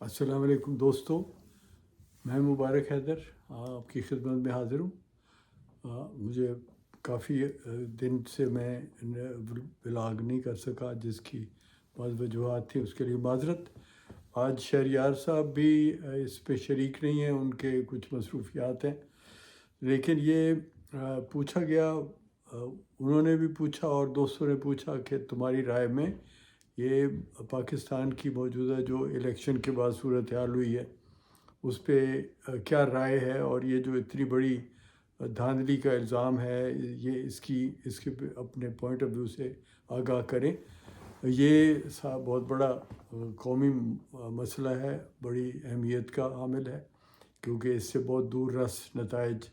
السلام علیکم دوستو، میں مبارک حیدر آپ کی خدمت میں حاضر ہوں۔ مجھے کافی دن سے میں بلاگ نہیں کر سکا، جس کی بعض وجوہات تھیں، اس کے لیے معذرت۔ آج شہریار صاحب بھی اس پہ شریک نہیں ہیں، ان کے کچھ مصروفیات ہیں، لیکن یہ پوچھا گیا، انہوں نے بھی پوچھا اور دوستوں نے پوچھا کہ تمہاری رائے میں یہ پاکستان کی موجودہ جو الیکشن کے بعد صورتحال ہوئی ہے اس پہ کیا رائے ہے، اور یہ جو اتنی بڑی دھاندلی کا الزام ہے یہ اس کے اپنے پوائنٹ آف ویو سے آگاہ کریں۔ یہ بہت بڑا قومی مسئلہ ہے، بڑی اہمیت کا حامل ہے، کیونکہ اس سے بہت دور رس نتائج،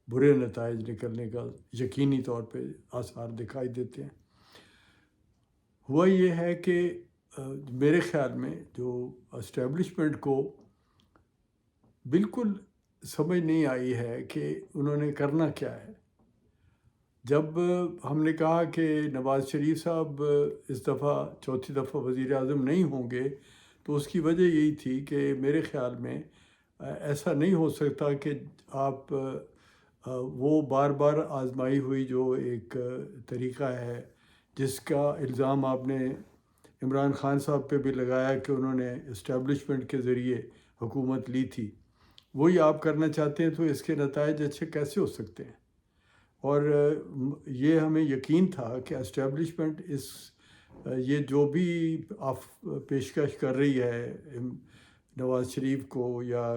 برے نتائج نکلنے کا یقینی طور پہ آثار دکھائی دیتے ہیں۔ ہوا یہ ہے کہ میرے خیال میں جو اسٹیبلشمنٹ کو بالکل سمجھ نہیں آئی ہے کہ انہوں نے کرنا کیا ہے۔ جب ہم نے کہا کہ نواز شریف صاحب اس دفعہ چوتھی دفعہ وزیر اعظم نہیں ہوں گے، تو اس کی وجہ یہی تھی کہ میرے خیال میں ایسا نہیں ہو سکتا کہ آپ وہ بار بار آزمائی ہوئی جو ایک طریقہ ہے، جس کا الزام آپ نے عمران خان صاحب پہ بھی لگایا کہ انہوں نے اسٹیبلشمنٹ کے ذریعے حکومت لی تھی، وہی آپ کرنا چاہتے ہیں، تو اس کے نتائج اچھے کیسے ہو سکتے ہیں؟ اور یہ ہمیں یقین تھا کہ اسٹیبلشمنٹ یہ جو بھی آپ پیشکش کر رہی ہے نواز شریف کو یا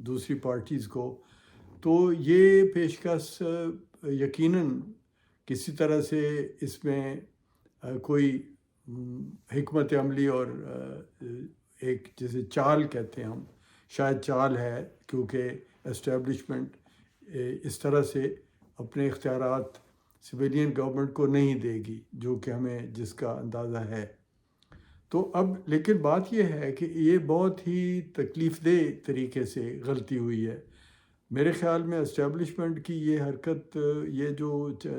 دوسری پارٹیز کو، تو یہ پیشکش یقیناً کسی طرح سے اس میں کوئی حکمت عملی اور ایک جیسے چال کہتے ہیں ہم، شاید چال ہے، کیونکہ اسٹیبلشمنٹ اس طرح سے اپنے اختیارات سویلین گورنمنٹ کو نہیں دے گی، جو کہ ہمیں جس کا اندازہ ہے۔ تو اب لیکن بات یہ ہے کہ یہ بہت ہی تکلیف دہ طریقے سے غلطی ہوئی ہے میرے خیال میں۔ اسٹیبلشمنٹ کی یہ حرکت، یہ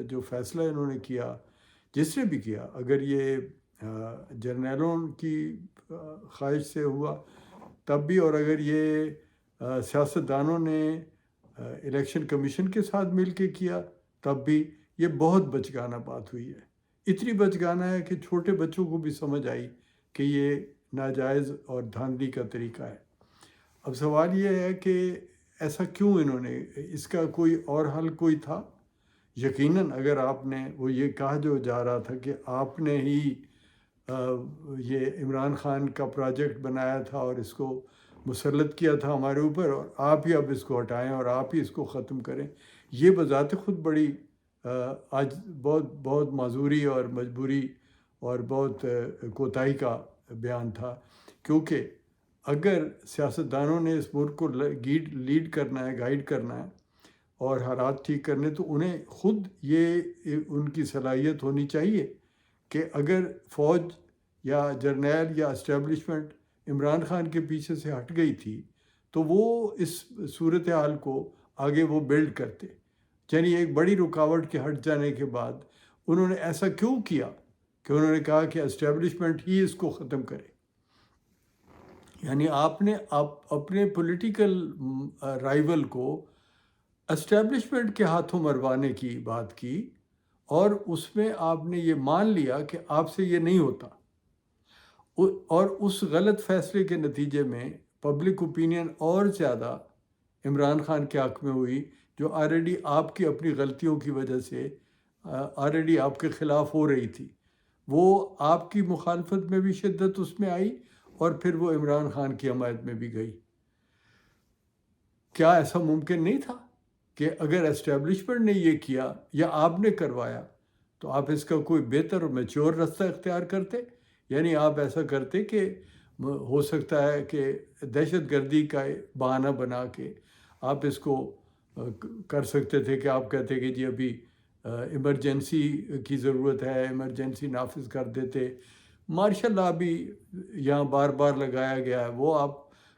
جو فیصلہ انہوں نے کیا، جس نے بھی کیا، اگر یہ جرنیلوں کی خواہش سے ہوا تب بھی، اور اگر یہ سیاستدانوں نے الیکشن کمیشن کے ساتھ مل کے کیا تب بھی، یہ بہت بچگانہ بات ہوئی ہے۔ اتنی بچگانہ ہے کہ چھوٹے بچوں کو بھی سمجھ آئی کہ یہ ناجائز اور دھاندلی کا طریقہ ہے۔ اب سوال یہ ہے کہ ایسا کیوں انہوں نے، اس کا کوئی اور حل کوئی تھا؟ یقیناً اگر آپ نے، وہ یہ کہا جو جا رہا تھا کہ آپ نے ہی یہ عمران خان کا پروجیکٹ بنایا تھا اور اس کو مسلط کیا تھا ہمارے اوپر، اور آپ ہی اب اس کو ہٹائیں اور آپ ہی اس کو ختم کریں، یہ بذات خود بڑی آج بہت بہت معذوری اور مجبوری اور بہت کوتاہی کا بیان تھا۔ کیونکہ اگر سیاستدانوں نے اس ملک کو لیڈ کرنا ہے، گائیڈ کرنا ہے اور حالات ٹھیک کرنے، تو انہیں خود یہ ان کی صلاحیت ہونی چاہیے کہ اگر فوج یا جرنیل یا اسٹیبلشمنٹ عمران خان کے پیچھے سے ہٹ گئی تھی تو وہ اس صورتحال کو آگے وہ بلڈ کرتے۔ یعنی ایک بڑی رکاوٹ کے ہٹ جانے کے بعد انہوں نے ایسا کیوں کیا کہ انہوں نے کہا کہ اسٹیبلشمنٹ ہی اس کو ختم کرے؟ یعنی آپ نے اپنے پولیٹیکل رائیول کو اسٹیبلشمنٹ کے ہاتھوں مروانے کی بات کی، اور اس میں آپ نے یہ مان لیا کہ آپ سے یہ نہیں ہوتا، اور اس غلط فیصلے کے نتیجے میں پبلک اوپینین اور زیادہ عمران خان کے حق میں ہوئی، جو آلریڈی آپ کی اپنی غلطیوں کی وجہ سے آلریڈی آپ کے خلاف ہو رہی تھی۔ وہ آپ کی مخالفت میں بھی شدت اس میں آئی، اور پھر وہ عمران خان کی حمایت میں بھی گئی۔ کیا ایسا ممکن نہیں تھا کہ اگر اسٹیبلشمنٹ نے یہ کیا یا آپ نے کروایا تو آپ اس کا کوئی بہتر اور میچور راستہ اختیار کرتے؟ یعنی آپ ایسا کرتے کہ ہو سکتا ہے کہ دہشت گردی کا بہانہ بنا کے آپ اس کو کر سکتے تھے، کہ آپ کہتے کہ جی ابھی ایمرجنسی کی ضرورت ہے، ایمرجنسی نافذ کر دیتے۔ مارشل لا بھی یہاں بار بار لگایا گیا ہے، وہ آپ،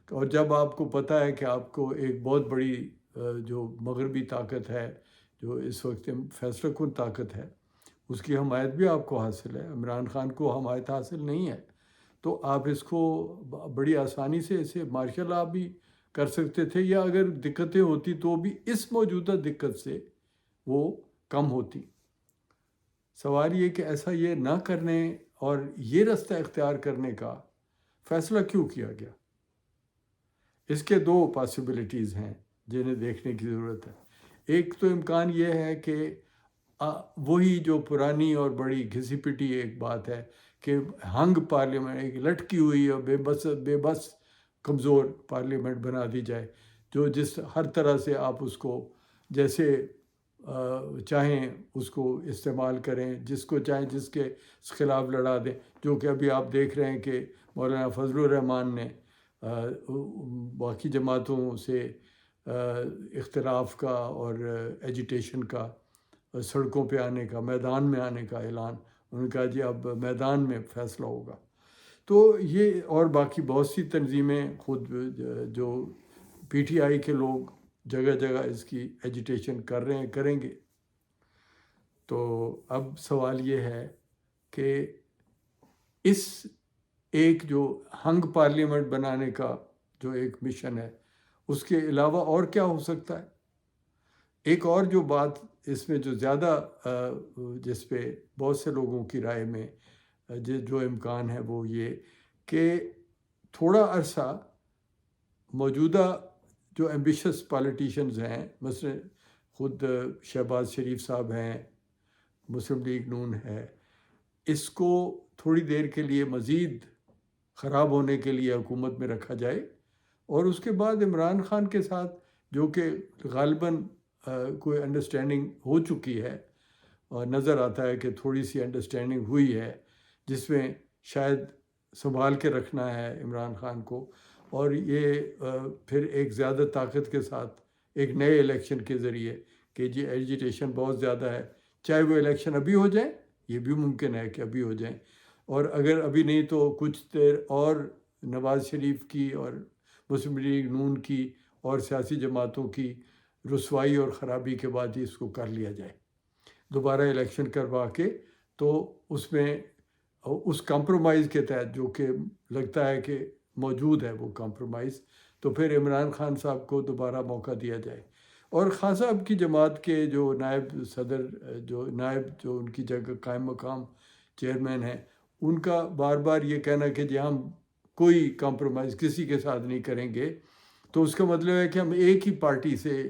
اور جب آپ کو پتہ ہے کہ آپ کو ایک بہت بڑی جو مغربی طاقت ہے، جو اس وقت فیصلہ کن طاقت ہے، اس کی حمایت بھی آپ کو حاصل ہے، عمران خان کو حمایت حاصل نہیں ہے، تو آپ اس کو بڑی آسانی سے اسے مارشل لا بھی کر سکتے تھے، یا اگر دقتیں ہوتی تو بھی اس موجودہ دقت سے وہ کم ہوتی۔ سوال یہ کہ ایسا یہ نہ کرنے اور یہ رستہ اختیار کرنے کا فیصلہ کیوں کیا گیا؟ اس کے دو پاسبلٹیز ہیں جنہیں دیکھنے کی ضرورت ہے۔ ایک تو امکان یہ ہے کہ وہی جو پرانی اور بڑی گھسی پٹی ایک بات ہے کہ ہنگ پارلیمنٹ، ایک لٹکی ہوئی اور بے بس کمزور پارلیمنٹ بنا دی جائے، جو جس ہر طرح سے آپ اس کو جیسے چاہیں اس کو استعمال کریں، جس کو چاہیں جس کے خلاف لڑا دیں، جو کہ ابھی آپ دیکھ رہے ہیں کہ مولانا فضل الرحمان نے باقی جماعتوں سے اختلاف کا اور ایجیٹیشن کا، سڑکوں پہ آنے کا، میدان میں آنے کا اعلان، انہوں نے کہا جی اب میدان میں فیصلہ ہوگا۔ تو یہ اور باقی بہت سی تنظیمیں، خود جو پی ٹی آئی کے لوگ جگہ جگہ اس کی ایجیٹیشن کر رہے ہیں، کریں گے۔ تو اب سوال یہ ہے کہ اس ایک جو ہنگ پارلیمنٹ بنانے کا جو ایک مشن ہے، اس کے علاوہ اور کیا ہو سکتا ہے؟ ایک اور جو بات اس میں جو زیادہ جس پہ بہت سے لوگوں کی رائے میں جو امکان ہے وہ یہ کہ تھوڑا عرصہ موجودہ جو ایمبیشس پالیٹیشنز ہیں، مثلا خود شہباز شریف صاحب ہیں، مسلم لیگ نون ہے، اس کو تھوڑی دیر کے لیے مزید خراب ہونے کے لیے حکومت میں رکھا جائے، اور اس کے بعد عمران خان کے ساتھ جو کہ غالباً کوئی انڈرسٹینڈنگ ہو چکی ہے، اور نظر آتا ہے کہ تھوڑی سی انڈرسٹینڈنگ ہوئی ہے جس میں شاید سنبھال کے رکھنا ہے عمران خان کو، اور یہ پھر ایک زیادہ طاقت کے ساتھ ایک نئے الیکشن کے ذریعے کہ جی ایجیٹیشن بہت زیادہ ہے، چاہے وہ الیکشن ابھی ہو جائیں، یہ بھی ممکن ہے کہ ابھی ہو جائیں، اور اگر ابھی نہیں تو کچھ دیر اور نواز شریف کی اور مسلم لیگ نون کی اور سیاسی جماعتوں کی رسوائی اور خرابی کے بعد ہی اس کو کر لیا جائے، دوبارہ الیکشن کروا کے۔ تو اس میں اس کمپرومائز کے تحت جو کہ لگتا ہے کہ موجود ہے وہ کمپرومائز، تو پھر عمران خان صاحب کو دوبارہ موقع دیا جائے، اور خان صاحب کی جماعت کے جو نائب صدر، جو ان کی جگہ قائم مقام چیئرمین ہیں، ان کا بار بار یہ کہنا کہ جی ہم کوئی کمپرومائز کسی کے ساتھ نہیں کریں گے، تو اس کا مطلب ہے کہ ہم ایک ہی پارٹی سے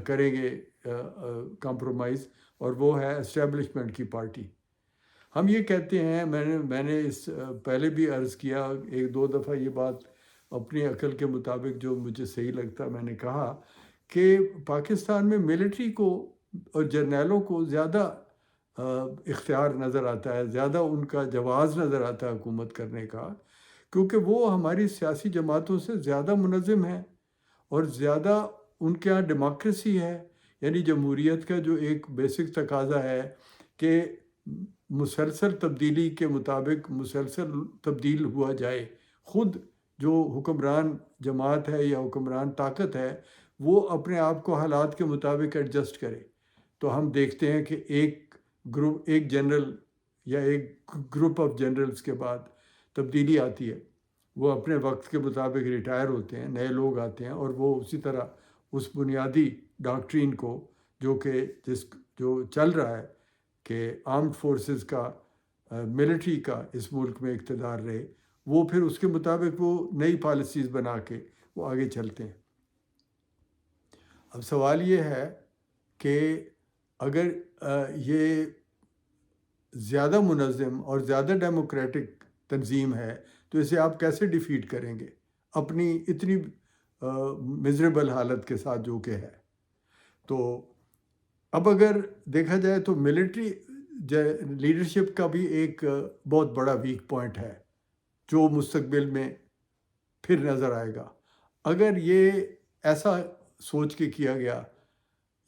کریں گے کمپرومائز، اور وہ ہے اسٹیبلشمنٹ کی پارٹی۔ ہم یہ کہتے ہیں، میں نے اس پہلے بھی عرض کیا ایک دو دفعہ یہ بات اپنی عقل کے مطابق جو مجھے صحیح لگتا، میں نے کہا کہ پاکستان میں ملٹری کو اور جرنیلوں کو زیادہ اختیار نظر آتا ہے، زیادہ ان کا جواز نظر آتا ہے حکومت کرنے کا، کیونکہ وہ ہماری سیاسی جماعتوں سے زیادہ منظم ہیں، اور زیادہ ان کے ہاں ڈیموکریسی ہے، یعنی جمہوریت کا جو ایک بیسک تقاضا ہے کہ مسلسل تبدیلی کے مطابق مسلسل تبدیل ہوا جائے، خود جو حکمران جماعت ہے یا حکمران طاقت ہے وہ اپنے آپ کو حالات کے مطابق ایڈجسٹ کرے۔ تو ہم دیکھتے ہیں کہ ایک جنرل یا ایک گروپ آف جنرلز کے بعد تبدیلی آتی ہے، وہ اپنے وقت کے مطابق ریٹائر ہوتے ہیں، نئے لوگ آتے ہیں، اور وہ اسی طرح اس بنیادی ڈاکٹرین کو جو چل رہا ہے کہ آرمڈ فورسز کا، ملٹری کا اس ملک میں اقتدار رہے، وہ پھر اس کے مطابق وہ نئی پالیسیز بنا کے وہ آگے چلتے ہیں۔ اب سوال یہ ہے کہ اگر یہ زیادہ منظم اور زیادہ ڈیموکریٹک تنظیم ہے تو اسے آپ کیسے ڈیفیٹ کریں گے اپنی اتنی مزریبل حالت کے ساتھ جو کہ ہے؟ تو اب اگر دیکھا جائے تو ملٹری لیڈرشپ کا بھی ایک بہت بڑا ویک پوائنٹ ہے جو مستقبل میں پھر نظر آئے گا۔ اگر یہ ایسا سوچ کے کیا گیا،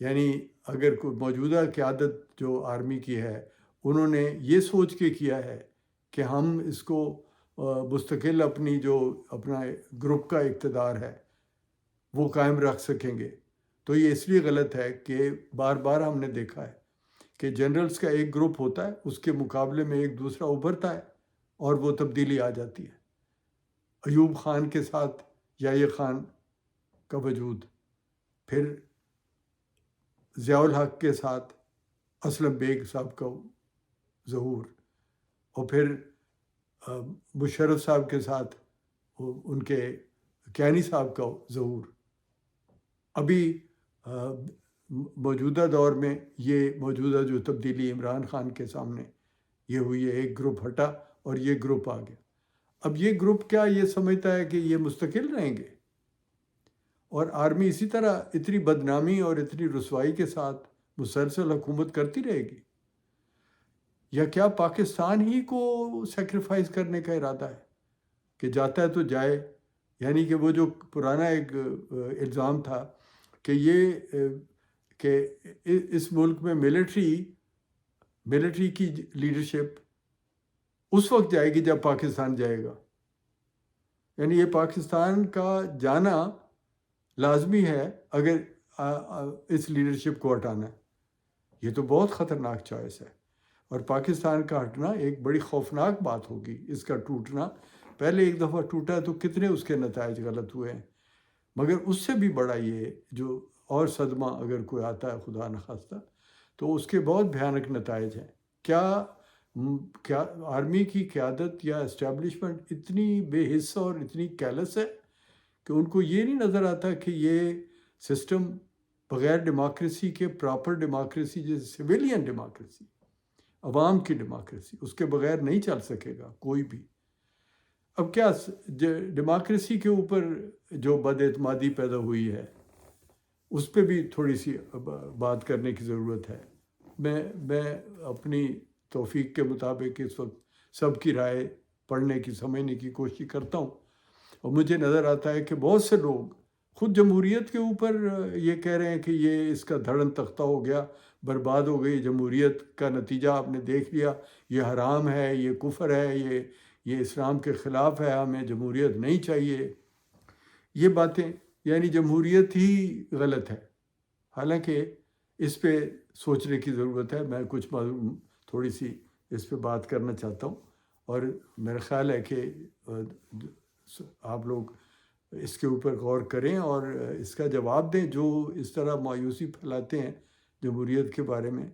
یعنی اگر کوئی موجودہ قیادت جو آرمی کی ہے انہوں نے یہ سوچ کے کیا ہے کہ ہم اس کو مستقل اپنی جو اپنا گروپ کا اقتدار ہے وہ قائم رکھ سکیں گے، تو یہ اس لیے غلط ہے کہ بار بار ہم نے دیکھا ہے کہ جنرلز کا ایک گروپ ہوتا ہے، اس کے مقابلے میں ایک دوسرا ابھرتا ہے، اور وہ تبدیلی آ جاتی ہے۔ ایوب خان کے ساتھ یحییٰ خان کا وجود، پھر ضیاء الحق کے ساتھ اسلم بیگ صاحب کا ظہور، اور پھر مشرف صاحب کے ساتھ ان کے کیانی صاحب کا ظہور۔ ابھی موجودہ دور میں یہ موجودہ جو تبدیلی عمران خان کے سامنے یہ ہوئی ہے، ایک گروپ ہٹا اور یہ گروپ آ گیا۔ اب یہ گروپ کیا یہ سمجھتا ہے کہ یہ مستقل رہیں گے، اور آرمی اسی طرح اتنی بدنامی اور اتنی رسوائی کے ساتھ مسلسل حکومت کرتی رہے گی، یا کیا پاکستان ہی کو سیکریفائز کرنے کا ارادہ ہے کہ جاتا ہے تو جائے؟ یعنی کہ وہ جو پرانا ایک الزام تھا کہ کہ اس ملک میں ملٹری کی لیڈرشپ اس وقت جائے گی جب پاکستان جائے گا، یعنی یہ پاکستان کا جانا لازمی ہے اگر اس لیڈرشپ کو ہٹانا ہے۔ یہ تو بہت خطرناک چوائس ہے، اور پاکستان کا ہٹنا ایک بڑی خوفناک بات ہوگی۔ اس کا ٹوٹنا، پہلے ایک دفعہ ٹوٹا تو کتنے اس کے نتائج غلط ہوئے ہیں، مگر اس سے بھی بڑا یہ جو اور صدمہ اگر کوئی آتا ہے خدا نخواستہ تو اس کے بہت بھیانک نتائج ہیں۔ کیا آرمی کی قیادت یا اسٹیبلشمنٹ اتنی بے حس اور اتنی کیلس ہے کہ ان کو یہ نہیں نظر آتا کہ یہ سسٹم بغیر ڈیموکریسی کے، پراپر ڈیموکریسی جیسے سویلین ڈیموکریسی، عوام کی ڈیموکریسی، اس کے بغیر نہیں چل سکے گا کوئی بھی۔ اب کیا ڈیموکریسی کے اوپر جو بد اعتمادی پیدا ہوئی ہے اس پہ بھی تھوڑی سی بات کرنے کی ضرورت ہے۔ میں اپنی توفیق کے مطابق اس وقت سب کی رائے پڑھنے کی، سمجھنے کی کوشش کرتا ہوں، اور مجھے نظر آتا ہے کہ بہت سے لوگ خود جمہوریت کے اوپر یہ کہہ رہے ہیں کہ یہ اس کا دھڑن تختہ ہو گیا، برباد ہو گئی جمہوریت کا نتیجہ آپ نے دیکھ لیا، یہ حرام ہے، یہ کفر ہے، یہ اسلام کے خلاف ہے، ہمیں جمہوریت نہیں چاہیے۔ یہ باتیں یعنی جمہوریت ہی غلط ہے، حالانکہ اس پہ سوچنے کی ضرورت ہے۔ میں کچھ تھوڑی سی اس پہ بات کرنا چاہتا ہوں، اور میرا خیال ہے کہ آپ لوگ اس کے اوپر غور کریں اور اس کا جواب دیں جو اس طرح مایوسی پھیلاتے ہیں جمہوریت کے بارے میں۔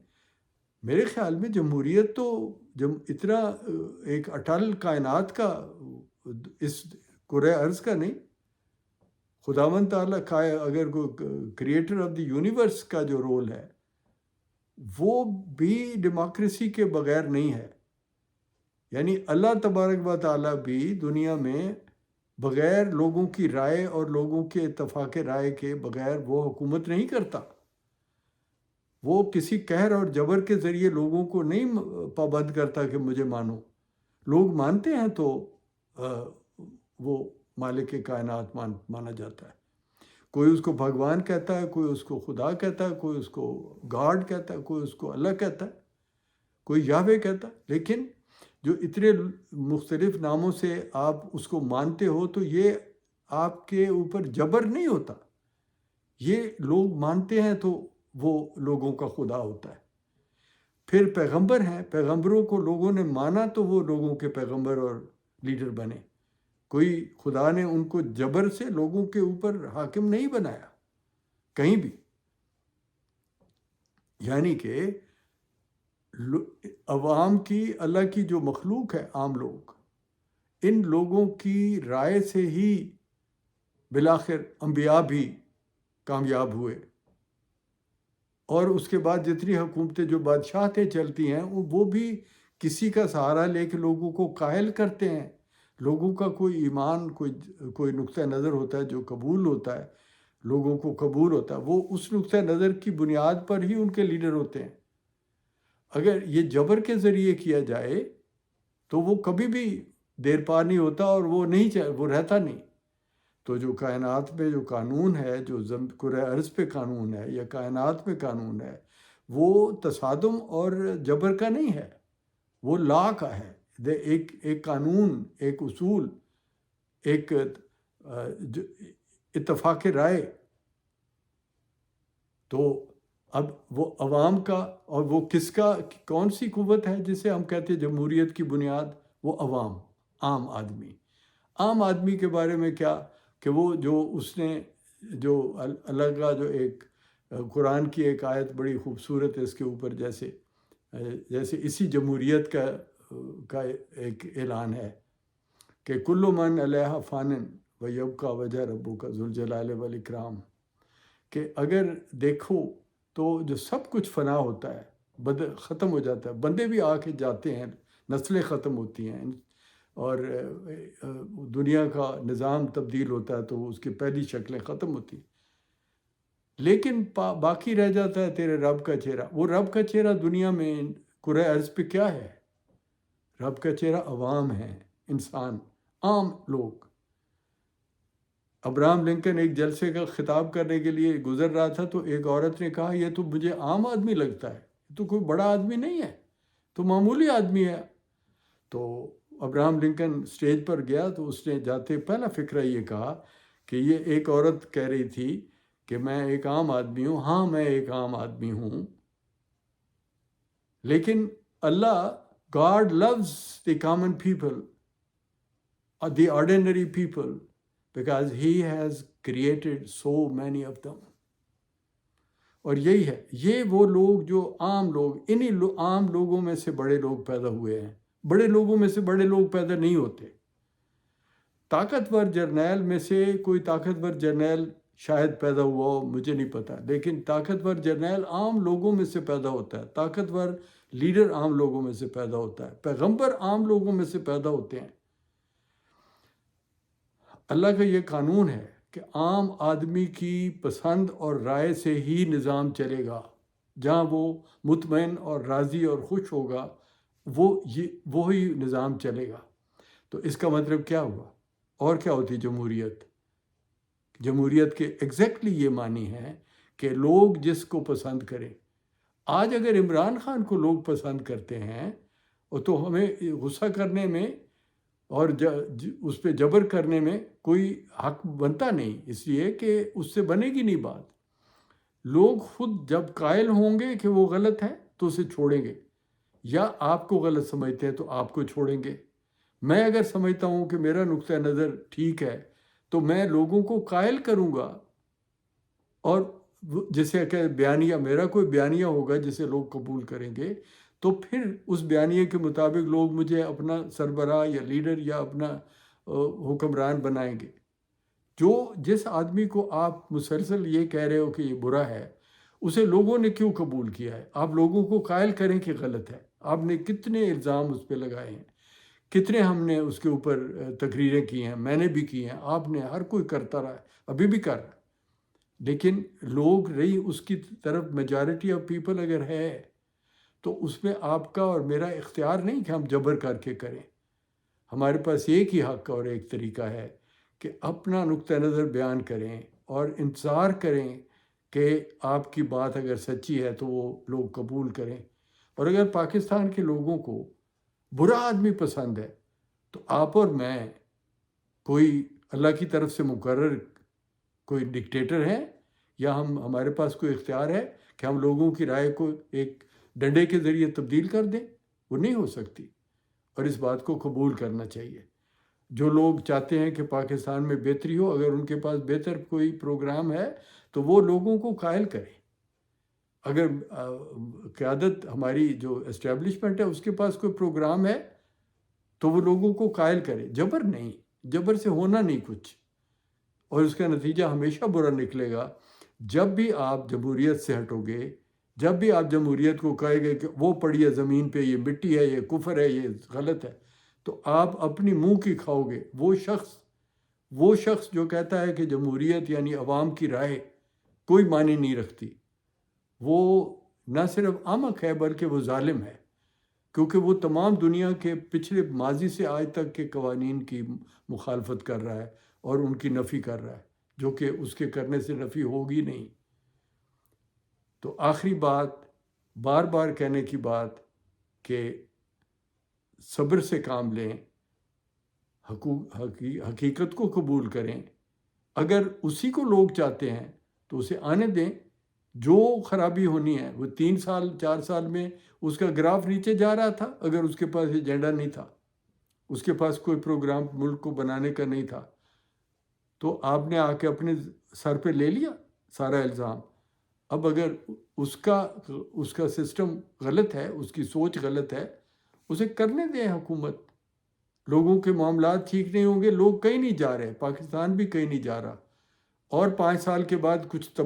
میرے خیال میں جمہوریت تو اتنا ایک اٹل کائنات کا، اس کرۂ ارض کا نہیں، خداوند تعالیٰ کا اگر کوئی کریٹر آف دی یونیورس کا جو رول ہے وہ بھی ڈیموکریسی کے بغیر نہیں ہے۔ یعنی اللہ تبارک و تعالیٰ بھی دنیا میں بغیر لوگوں کی رائے اور لوگوں کے اتفاق رائے کے بغیر وہ حکومت نہیں کرتا۔ وہ کسی قہر اور جبر کے ذریعے لوگوں کو نہیں پابند کرتا کہ مجھے مانو۔ لوگ مانتے ہیں تو وہ مالک کائنات مانا جاتا ہے۔ کوئی اس کو بھگوان کہتا ہے، کوئی اس کو خدا کہتا ہے، کوئی اس کو گاڈ کہتا ہے، کوئی اس کو اللہ کہتا ہے، کوئی یہوہ کہتا ہے۔ لیکن جو اتنے مختلف ناموں سے آپ اس کو مانتے ہو تو یہ آپ کے اوپر جبر نہیں ہوتا، یہ لوگ مانتے ہیں تو وہ لوگوں کا خدا ہوتا ہے۔ پھر پیغمبر ہیں، پیغمبروں کو لوگوں نے مانا تو وہ لوگوں کے پیغمبر اور لیڈر بنے۔ کوئی خدا نے ان کو جبر سے لوگوں کے اوپر حاکم نہیں بنایا کہیں بھی۔ یعنی کہ عوام کی، اللہ کی جو مخلوق ہے، عام لوگ، ان لوگوں کی رائے سے ہی بالآخر انبیاء بھی کامیاب ہوئے، اور اس کے بعد جتنی حکومتیں جو بادشاہتیں چلتی ہیں وہ بھی کسی کا سہارا لے کے لوگوں کو قائل کرتے ہیں۔ لوگوں کا کوئی ایمان، کوئی نقطہ نظر ہوتا ہے جو قبول ہوتا ہے، لوگوں کو قبول ہوتا ہے، وہ اس نقطہ نظر کی بنیاد پر ہی ان کے لیڈر ہوتے ہیں۔ اگر یہ جبر کے ذریعے کیا جائے تو وہ کبھی بھی دیر پا نہیں ہوتا، اور وہ رہتا نہیں۔ تو جو کائنات میں جو قانون ہے، جو کرۂ ارض پہ قانون ہے یا کائنات میں قانون ہے، وہ تصادم اور جبر کا نہیں ہے، وہ لا کا ہے۔ ایک قانون، ایک اصول، ایک اتفاق رائے۔ تو اب وہ عوام کا، اور وہ کس کا، کون سی قوت ہے جسے ہم کہتے ہیں جمہوریت کی بنیاد؟ وہ عام آدمی. عام آدمی کے بارے میں کیا کہ وہ جو اس نے جو اللہ کا جو ایک قرآن کی ایک آیت بڑی خوبصورت ہے اس کے اوپر، جیسے اسی جمہوریت کا ایک اعلان ہے کہ کل من علیہ فان و یبقی وجہ ربک ذو الجلال والاکرام، کہ اگر دیکھو تو جو سب کچھ فنا ہوتا ہے، ختم ہو جاتا ہے، بندے بھی آ کے جاتے ہیں، نسلیں ختم ہوتی ہیں اور دنیا کا نظام تبدیل ہوتا ہے تو اس کی پہلی شکلیں ختم ہوتی ہیں، لیکن باقی رہ جاتا ہے تیرے رب کا چہرہ. وہ رب کا چہرہ دنیا میں کرۂ ارض پہ کیا ہے؟ رب کا چہرہ عوام ہے، انسان، عام لوگ. ابراہم لنکن ایک جلسے کا خطاب کرنے کے لیے گزر رہا تھا تو ایک عورت نے کہا یہ تو مجھے عام آدمی لگتا ہے، یہ تو کوئی بڑا آدمی نہیں ہے، تو معمولی آدمی ہے. تو ابراہم لنکن اسٹیج پر گیا تو اس نے جاتے پہلا فقرہ یہ کہا کہ یہ ایک عورت کہہ رہی تھی کہ میں ایک عام آدمی ہوں. ہاں میں ایک عام آدمی ہوں، لیکن اللہ God loves the common people or the ordinary people because he has created so many of them. اور یہی ہے، یہ وہ لوگ جو عام لوگ، انہی عام لوگوں میں سے بڑے لوگ پیدا ہوئے ہیں. بڑے لوگوں میں سے بڑے لوگ پیدا نہیں ہوتے. طاقتور جرنیل میں سے کوئی طاقتور جرنیل شاید پیدا ہوا ہو، مجھے نہیں پتا، لیکن طاقتور جرنیل عام لوگوں میں سے پیدا ہوتا ہے. طاقتور لیڈر عام لوگوں میں سے پیدا ہوتا ہے. پیغمبر عام لوگوں میں سے پیدا ہوتے ہیں. اللہ کا یہ قانون ہے کہ عام آدمی کی پسند اور رائے سے ہی نظام چلے گا. جہاں وہ مطمئن اور راضی اور خوش ہوگا وہی نظام چلے گا. تو اس کا مطلب کیا ہوا؟ اور کیا ہوتی جمہوریت؟ جمہوریت کے ایگزیکٹلی یہ معنی ہے کہ لوگ جس کو پسند کریں. آج اگر عمران خان کو لوگ پسند کرتے ہیں تو ہمیں غصہ کرنے میں اور اس پہ جبر کرنے میں کوئی حق بنتا نہیں، اس لیے کہ اس سے بنے گی نہیں بات. لوگ خود جب قائل ہوں گے کہ وہ غلط ہے تو اسے چھوڑیں گے، یا آپ کو غلط سمجھتے ہیں تو آپ کو چھوڑیں گے. میں اگر سمجھتا ہوں کہ میرا نقطہ نظر ٹھیک ہے تو میں لوگوں کو قائل کروں گا، اور جسے کہ بیانیہ، میرا کوئی بیانیہ ہوگا جسے لوگ قبول کریں گے، تو پھر اس بیانیے کے مطابق لوگ مجھے اپنا سربراہ یا لیڈر یا اپنا حکمران بنائیں گے. جس آدمی کو آپ مسلسل یہ کہہ رہے ہو کہ یہ برا ہے، اسے لوگوں نے کیوں قبول کیا ہے؟ آپ لوگوں کو قائل کریں کہ غلط ہے. آپ نے کتنے الزام اس پہ لگائے ہیں، کتنے ہم نے اس کے اوپر تقریریں کی ہیں، میں نے بھی کی ہیں، آپ نے، ہر کوئی کرتا رہا ہے، ابھی بھی کر رہا ہے. لیکن لوگ رہی اس کی طرف میجارٹی آف پیپل اگر ہے تو اس میں آپ کا اور میرا اختیار نہیں کہ ہم جبر کر کے کریں. ہمارے پاس ایک ہی حق اور ایک طریقہ ہے کہ اپنا نقطہ نظر بیان کریں اور انتظار کریں کہ آپ کی بات اگر سچی ہے تو وہ لوگ قبول کریں. اور اگر پاکستان کے لوگوں کو برا آدمی پسند ہے تو آپ اور میں کوئی اللہ کی طرف سے مقرر کوئی ڈکٹیٹر ہے، یا ہمارے پاس کوئی اختیار ہے کہ ہم لوگوں کی رائے کو ایک ڈنڈے کے ذریعے تبدیل کر دیں؟ وہ نہیں ہو سکتی. اور اس بات کو قبول کرنا چاہیے. جو لوگ چاہتے ہیں کہ پاکستان میں بہتری ہو، اگر ان کے پاس بہتر کوئی پروگرام ہے تو وہ لوگوں کو قائل کریں. اگر قیادت ہماری جو اسٹیبلشمنٹ ہے اس کے پاس کوئی پروگرام ہے تو وہ لوگوں کو قائل کرے. جبر نہیں، جبر سے ہونا نہیں کچھ، اور اس کا نتیجہ ہمیشہ برا نکلے گا. جب بھی آپ جمہوریت سے ہٹو گے، جب بھی آپ جمہوریت کو کہے گے کہ وہ پڑی ہے زمین پہ، یہ مٹی ہے، یہ کفر ہے، یہ غلط ہے، تو آپ اپنی منہ کی کھاؤ گے. وہ شخص جو کہتا ہے کہ جمہوریت یعنی عوام کی رائے کوئی معنی نہیں رکھتی، وہ نہ صرف احمق ہے بلکہ وہ ظالم ہے، کیونکہ وہ تمام دنیا کے پچھلے ماضی سے آج تک کے قوانین کی مخالفت کر رہا ہے اور ان کی نفی کر رہا ہے، جو کہ اس کے کرنے سے نفی ہوگی نہیں. تو آخری بات، بار بار کہنے کی بات کہ صبر سے کام لیں، حقیقت کو قبول کریں. اگر اسی کو لوگ چاہتے ہیں تو اسے آنے دیں. جو خرابی ہونی ہے وہ 3 سال 4 سال میں اس کا گراف نیچے جا رہا تھا اگر اس کے پاس ایجنڈا نہیں تھا. اس کے پاس کوئی پروگرام ملک کو بنانے کا نہیں تھا، تو آپ نے آ کے اپنے سر پہ لے لیا سارا الزام۔ اب اگر اس کا سسٹم غلط ہے، اس کی سوچ غلط ہے، اسے کرنے دیں حکومت۔ لوگوں کے معاملات ٹھیک نہیں ہوں گے، لوگ کہیں نہیں جا رہے، پاکستان بھی کہیں نہیں جا رہا، اور 5 سال کے بعد کچھ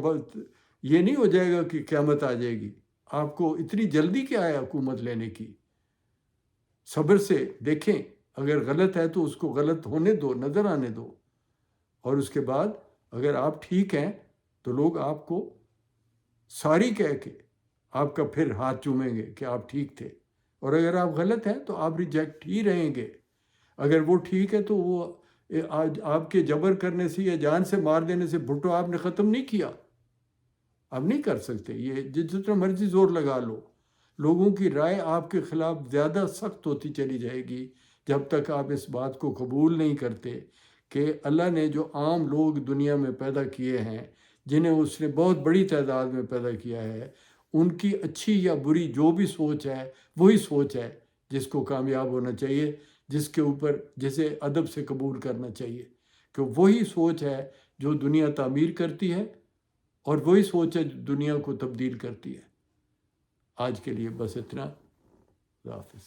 یہ نہیں ہو جائے گا کہ قیامت آ جائے گی۔ آپ کو اتنی جلدی کیا ہے حکومت لینے کی؟ صبر سے دیکھیں، اگر غلط ہے تو اس کو غلط ہونے دو، نظر آنے دو، اور اس کے بعد اگر آپ ٹھیک ہیں تو لوگ آپ کو ساری کہہ کے آپ کا پھر ہاتھ چومیں گے کہ آپ ٹھیک تھے، اور اگر آپ غلط ہیں تو آپ ریجیکٹ ہی رہیں گے۔ اگر وہ ٹھیک ہے تو وہ آج آپ کے جبر کرنے سے یا جان سے مار دینے سے بھٹو آپ نے ختم نہیں کیا، آپ نہیں کر سکتے۔ یہ جتنا مرضی زور لگا لو، لوگوں کی رائے آپ کے خلاف زیادہ سخت ہوتی چلی جائے گی جب تک آپ اس بات کو قبول نہیں کرتے کہ اللہ نے جو عام لوگ دنیا میں پیدا کیے ہیں، جنہیں اس نے بہت بڑی تعداد میں پیدا کیا ہے، ان کی اچھی یا بری جو بھی سوچ ہے وہی سوچ ہے جس کو کامیاب ہونا چاہیے، جسے ادب سے قبول کرنا چاہیے، کہ وہی سوچ ہے جو دنیا تعمیر کرتی ہے، اور وہی سوچ ہے جو دنیا کو تبدیل کرتی ہے۔ آج کے لیے بس اتنا، خدا حافظ۔